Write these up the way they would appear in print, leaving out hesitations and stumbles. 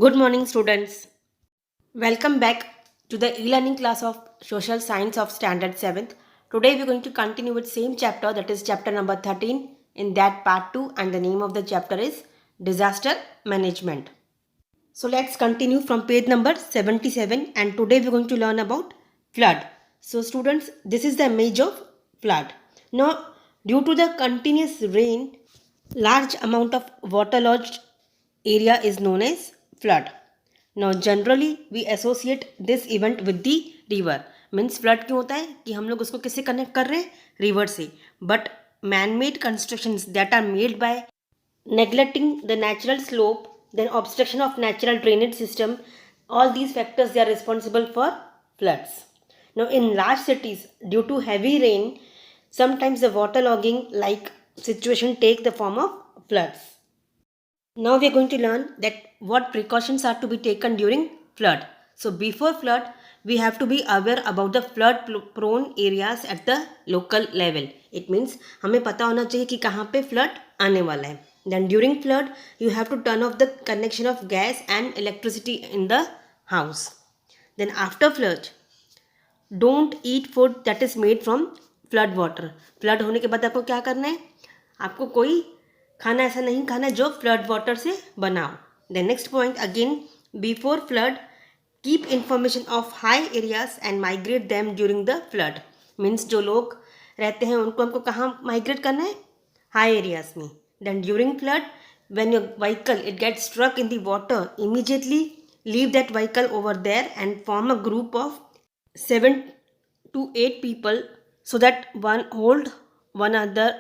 Good morning, students. Welcome back to the e-learning class of Social Science of Standard 7th. Today we are going to continue with same chapter, that is chapter number 13, in that part 2, and the name of the chapter is Disaster Management. So let's continue from page number 77, and today we are going to learn about flood. So students, this is the image of flood. Now, due to the continuous rain, large amount of waterlogged area is known as flood. Now generally we associate this event with the river. Means flood क्यों होता है कि हम लोग उसको किससे connect कर रहे हैं, रिवर से. But man made constructions that are made by neglecting the natural slope, then obstruction of natural drainage system, all these factors they are responsible for floods. Now in large cities, due to heavy rain, sometimes the waterlogging like situation take the form of floods. Now we are going to learn that what precautions are to be taken during flood. So before flood, we have to be aware about the flood prone areas at the local level. It means हमें पता होना चाहिए कि कहाँ पे flood आने वाला है. Then during flood, you have to turn off the connection of gas and electricity in the house. Then after flood, don't eat food that is made from flood water. Flood होने के बाद आपको क्या करना है, आपको कोई खाना ऐसा नहीं खाना जो फ्लड वाटर से बनाओ. The next point again, before flood keep information of high areas and migrate them during the flood. Means जो लोग रहते हैं उनको हमको कहाँ माइग्रेट करना है, हाई एरियाज में. Then during flood when your vehicle it gets struck in the water, immediately leave that vehicle over there and form a group of 7 to 8 people so that one hold one other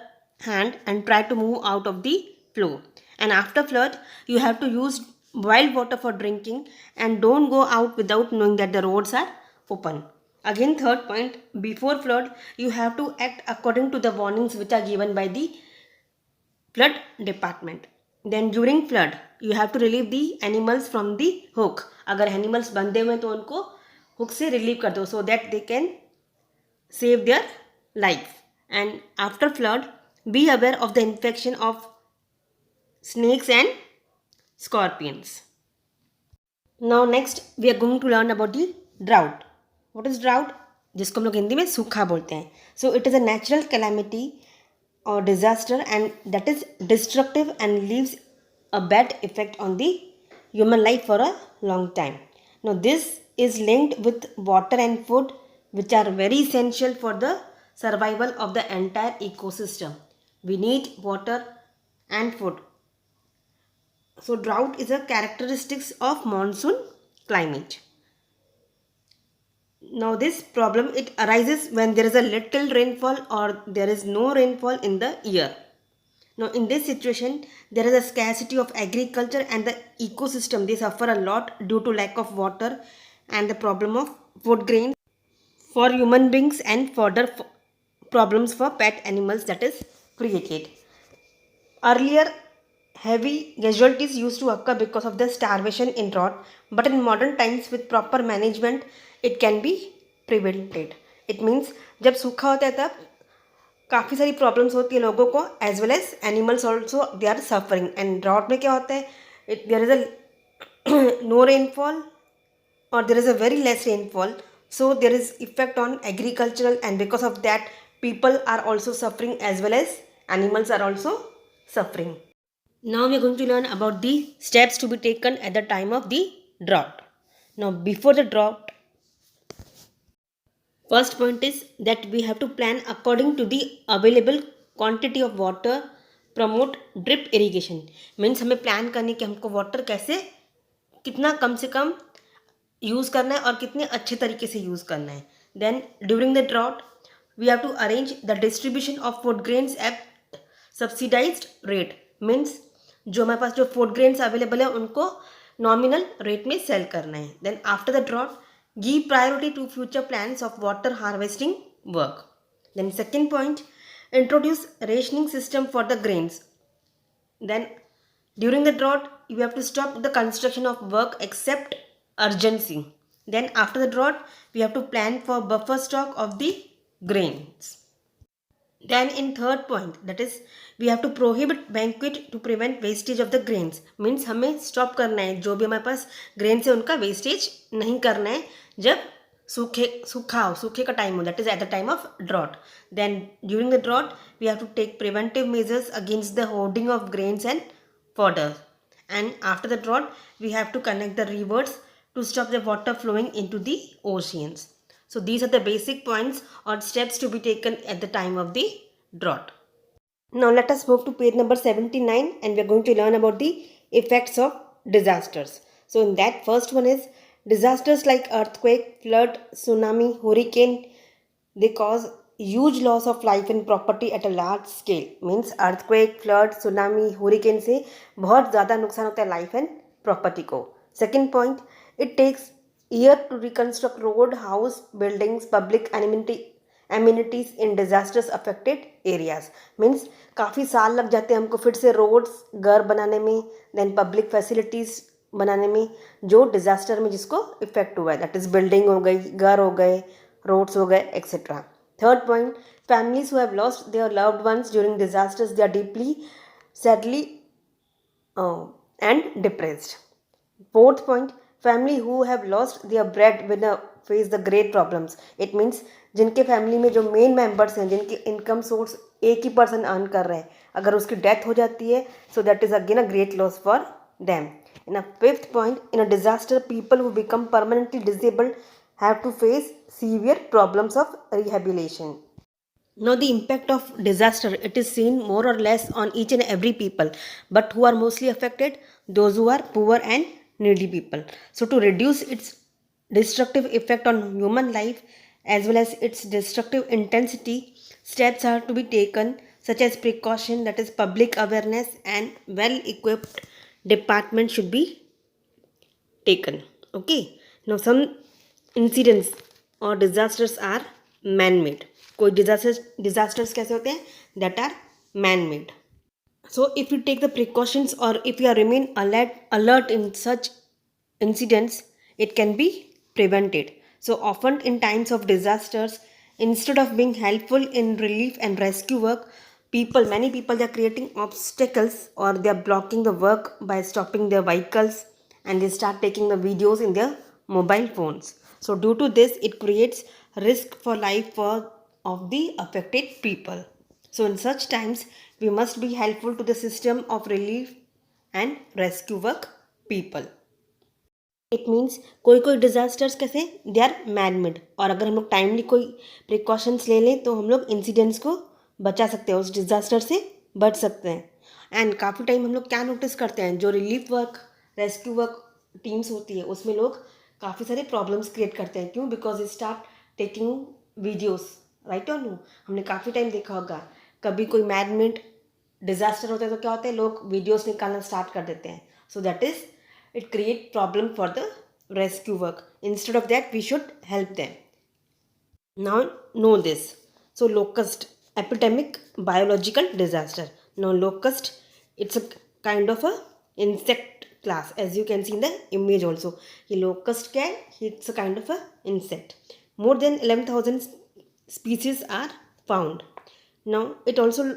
hand and try to move out of the flow. And after flood, you have to use boiled water for drinking and don't go out without knowing that the roads are open. Again, third point, before flood, you have to act according to the warnings which are given by the flood department. Then during flood, you have to relieve the animals from the hook. अगर animals बंधे हुए हैं तो उनको hook से relieve कर दो so that they can save their life. And after flood, be aware of the infection of snakes and scorpions. Now next we are going to learn about the drought. What is drought? जिसको हम लोग हिंदी में सूखा बोलते हैं. So it is a natural calamity or disaster and that is destructive and leaves a bad effect on the human life for a long time. Now this is linked with water and food which are very essential for the survival of the entire ecosystem. We need water and food. So drought is a characteristics of monsoon climate. Now this problem it arises when there is a little rainfall or there is no rainfall in the year. Now in this situation there is a scarcity of agriculture and the ecosystem they suffer a lot due to lack of water and the problem of food grains for human beings and further problems for pet animals that is created. Earlier, heavy casualties used to occur because of the starvation in drought, but in modern times with proper management, it can be prevented. It means जब सूखा होता है तब काफ़ी सारी problems होती है लोगों को as well as animals also they are suffering. And drought में क्या होता है, there is a no rainfall or there is a very less rainfall, so there is effect on agricultural and because of that people are also suffering as well as animals are also suffering. Now we are going to learn about the steps to be taken at the time of the drought. Now before the drought, first point is that we have to plan according to the available quantity of water, promote drip irrigation. Means हमें plan करने कि हमको water कैसे कितना कम से कम use करना है और कितने अच्छे तरीके से यूज़ करना है. Then during the drought we have to arrange the distribution of food grains at subsidized rate. Means जो हमारे पास जो फूड ग्रेन्स अवेलेबल है उनको नॉमिनल रेट में सेल करना है. Then after the drought give priority to future plans of water harvesting work. Then second point, introduce rationing system for the grains. Then during the drought you have to stop the construction of work except urgency. Then after the drought, we have to plan for buffer stock of the grains. Then in third point, that is we have to prohibit banquet to prevent wastage of the grains, means हमें stop करना है जो भी हमारे पास grain है उनका wastage नहीं करना है जब सूखे का टाइम हो, that is at the time of drought. Then during the drought we have to take preventive measures against the hoarding of grains and fodder. And after the drought, we have to connect the rivers to stop the water flowing into the oceans. So these are the basic points or steps to be taken at the time of the drought. Now let us move to page number 79 and we are going to learn about the effects of disasters. So in that, first one is disasters like earthquake, flood, tsunami, hurricane. They cause huge loss of life and property at a large scale. Means earthquake, flood, tsunami, hurricane से बहुत ज़्यादा नुकसान होता है life and property को. Second point, it takes year to reconstruct road, house, buildings, public amenities in disasters affected areas. Means काफ़ी साल लग जाते हैं हमको फिर से रोड्स घर बनाने में, देन पब्लिक फैसिलिटीज़ बनाने में जो डिजास्टर में जिसको इफेक्ट हुआ है, दैट इज़ बिल्डिंग हो गई, घर हो गए, roads हो गए, etc. Third point, families who have lost their loved ones during disasters, they are deeply, sadly and depressed. Fourth point, family who have lost their breadwinner face the great problems. It means जिनके family में जो main members हैं, जिनकी income source एक ही person earn कर रहे हैं, अगर उसकी डेथ हो जाती है, so that is again a great loss for them. In a fifth point, in a disaster, people who become permanently disabled have to face severe problems of rehabilitation. Now the impact of disaster, it is seen more or less on each and every people, but who are mostly affected? Those who are poor and needy people. So to reduce its destructive effect on human life as well as its destructive intensity, steps are to be taken such as precaution, that is public awareness, and well equipped department should be taken. Okay, now some incidents or disasters are man-made. कोई disasters कैसे होते हैं? That are man-made. So if you take the precautions or if you remain alert in such incidents, it can be prevented. So often in times of disasters, instead of being helpful in relief and rescue work, many people, they are creating obstacles or they are blocking the work by stopping their vehicles, and they start taking the videos in their mobile phones. So due to this, it creates risk for life of the affected people. So in such times, we must be helpful to the system of relief and rescue work people. It means कोई disasters कैसे, they are man made, और अगर हम लोग timely कोई precautions ले लें तो हम लोग इंसिडेंट्स को बचा सकते हैं, उस डिज़ास्टर से बच सकते हैं. एंड काफ़ी टाइम हम लोग क्या नोटिस करते हैं, जो relief work, rescue work teams होती है उसमें लोग काफ़ी सारे प्रॉब्लम्स क्रिएट करते हैं. क्यों? Because they start taking videos, right और नो. हमने काफ़ी टाइम देखा होगा, कभी कोई मैन मेड डिज़ास्टर होता है तो क्या होता है, लोग वीडियोज़ निकालना स्टार्ट कर देते हैं. So that is, it create problem for the rescue work. Instead of that, we should help them. Now know this. So locust, epidemic biological disaster. Now locust, it's a kind of a insect class, as you can see in the image also. ये locust क्या है? It's a kind of a insect. More than 11,000 species are found. Now it also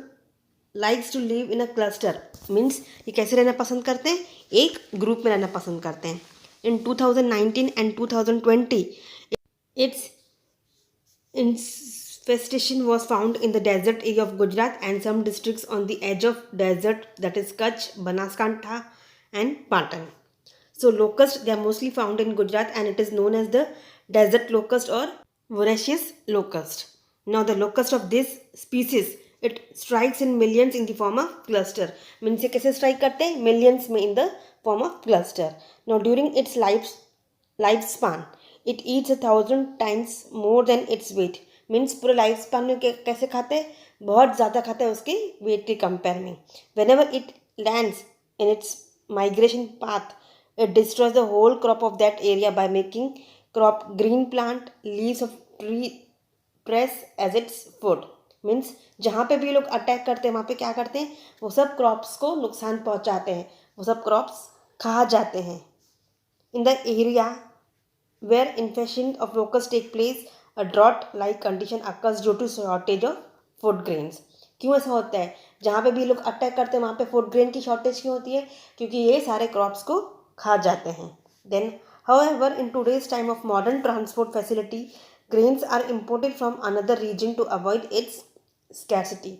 likes to live in a cluster. Means ये कैसे रहना पसंद करते हैं, एक ग्रुप में रहना पसंद करते हैं. इन 2019 and 2020 it's infestation was found in the desert area of Gujarat and some districts on the edge of desert, that is Kutch, Banaskantha and Patan. So locust, they are mostly found in Gujarat and it is known as the desert locust or voracious locust. Now the locust of this species, it strikes in millions in the form of cluster. Means ये कैसे strike करते हैं, millions में in the form of cluster. Now during its lifespan, it eats 1,000 times more than its weight. Means पूरे life span में कैसे खाते हैं, बहुत ज़्यादा खाते हैं उसके वेट के कंपेयर में. Whenever it lands in its migration path, it destroys the whole crop of that area by making crop green plant leaves of tree press as its food. Means जहाँ पे भी लोग अटैक करते हैं वहाँ पे क्या करते हैं, वो सब क्रॉप्स को नुकसान पहुँचाते हैं, वो सब क्रॉप्स खा जाते हैं. In the area where infection of locust take place, a drought like condition occurs due to shortage of food grains. क्यों ऐसा होता है, जहाँ पे भी लोग अटैक करते हैं वहाँ पे फूड ग्रेन की शॉर्टेज क्यों होती है? क्योंकि ये सारे क्रॉप्स को खा जाते हैं. Then however, in today's time of modern transport facility, grains are imported from another region to avoid its scarcity.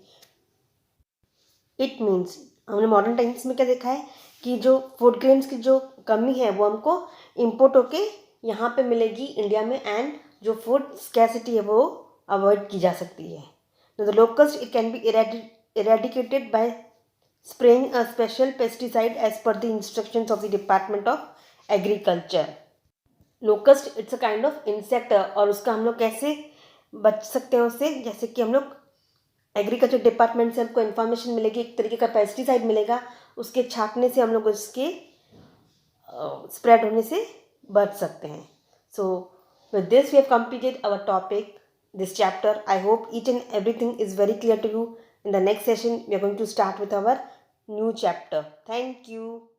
It means हमने मॉडर्न टाइम्स में क्या देखा है कि जो फूड ग्रेन्स की जो कमी है वो हमको इम्पोर्ट होके यहाँ पे मिलेगी इंडिया में, एंड जो फूड स्कैसिटी है वो अवॉइड की जा सकती है. The locust it can be eradicated by spraying a special pesticide as per the instructions of the Department of Agriculture. Locust it's a kind of insect, और उसका हम लोग कैसे बच सकते हैं उससे? जैसे कि हम लोग एग्रीकल्चर डिपार्टमेंट से हमको इन्फॉर्मेशन मिलेगी, एक तरीके का पेस्टिसाइड मिलेगा, उसके छांटने से हम लोग उसके स्प्रेड होने से बच सकते हैं. So with this we have completed our topic, this chapter. I hope each and everything is very clear to you. In the next session, we are going to start with our new chapter. Thank you.